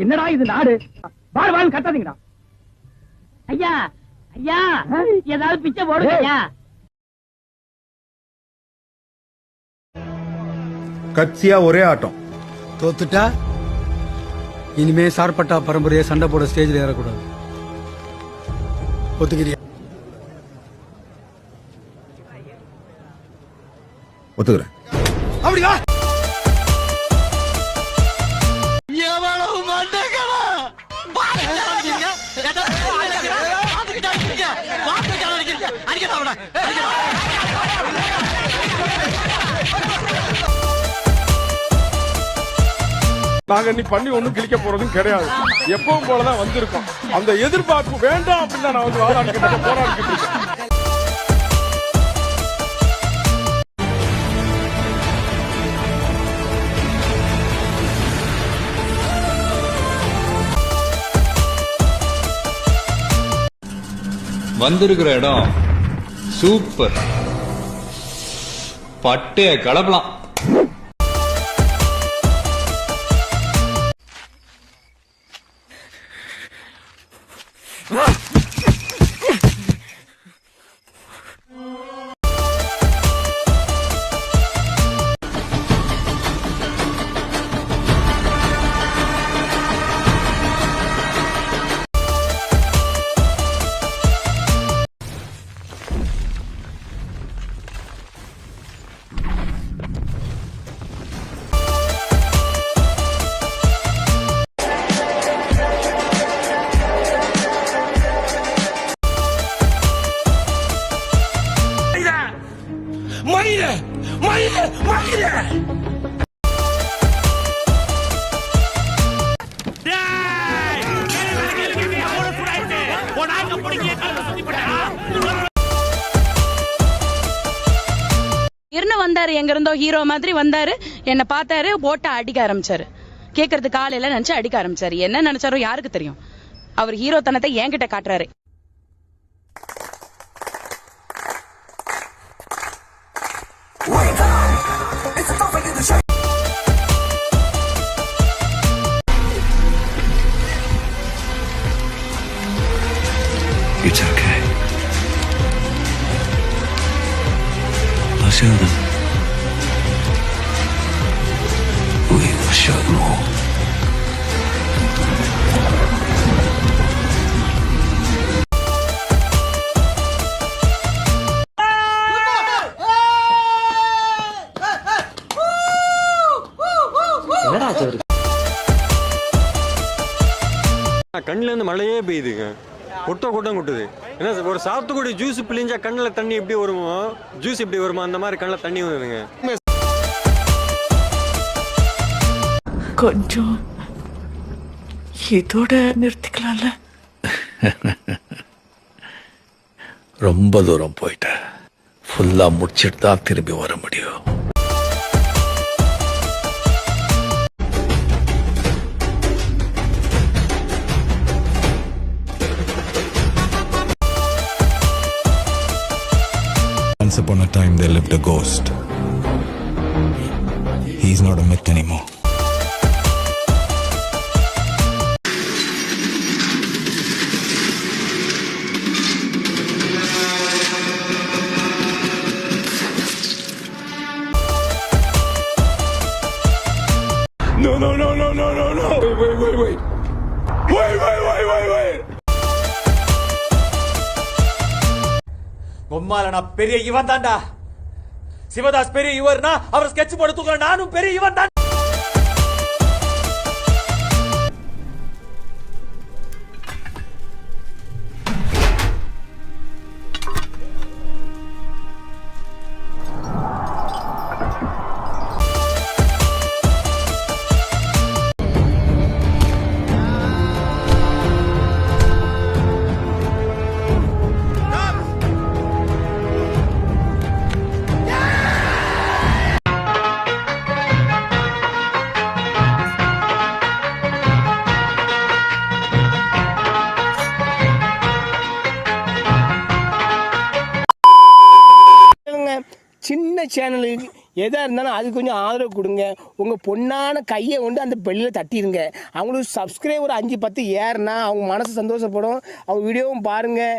என்னடா இது நாடு? வாழ் வாழ் கத்தாதீங்கடா. ஐயா ஐயா ஏதாவது பிச்சை போடுங்க ஐயா. கட்சியா ஒரே ஆட்டம். தோத்துட்டா இனிமே சார்பட்டா பரம்பரையை சண்டை போட ஸ்டேஜ்ல ஏறக்கூடாது. ஒத்துக்கிறியா? ஒத்துக்கிறேன். அப்படியா? நாங்க நீ பண்ணி ஒண்ணும் கிழிக்க போறதும் கிடையாது. எப்பவும் போலதான் வந்திருக்கோம். அந்த எதிர்பார்ப்பு வேண்டாம் அப்படின்னு நான் வந்து வாதாடிக்கிட்டு போராடிக்கிட்டு இருக்கேன். வந்திருக்கிற இடம் சூப்பர். பட்டைய கலப்பலாம். வந்தாரு, எங்க இருந்தோ ஹீரோ மாதிரி வந்தாரு, என்ன பார்த்தாரு, போட்ட அடிக்க ஆரம்பிச்சாரு. கேக்குறது காலையில நினைச்சு அடிக்க ஆரம்பிச்சாரு. என்ன நினைச்சாரோ யாருக்கு தெரியும். அவர் ஹீரோ தனத்தை என்கிட்ட காட்டுறாரு. It's okay. I'll show them. We will show them all. கண்ணுல இருந்து மழையே பெய்யுதுங்க. கூட்டம் கொட்டுது. என்ன ஒரு சாத்துக்குடி ஜூஸ் பிழிஞ்சா கண்ணில் தண்ணி எப்படி வருமோ, ஜூஸ் எப்படி வருமோ அந்த மாதிரி கண்ணில் தண்ணி வருதுங்க. கொஞ்சம் இதோட நிறுத்திக்கலாம்ல. ரொம்ப தூரம் போயிட்ட. ஃபுல்லா முடிச்சிட்டு தான் திரும்பி வர முடியும். Once upon a time there lived a ghost. He's not a myth anymore. No, no, no, no, no, no, no. Wait. பொம்மால நான் பெரிய இவன் தான்டா. சிவதாஸ் பெரிய இவர்னா அவர் ஸ்கெட்ச் போட தூக்குற நானும் பெரிய இவன் தான். சின்ன சேனலுக்கு எதாக இருந்தாலும் அது கொஞ்சம் ஆதரவு கொடுங்க. உங்கள் பொண்ணான கையை கொண்டு அந்த பெல்லில் தட்டிடுங்க. அவங்களுக்கு சப்ஸ்கிரைபர் 5-10 ஏறுனா அவங்க மனசு சந்தோஷப்படும். அவங்க வீடியோவும் பாருங்கள்.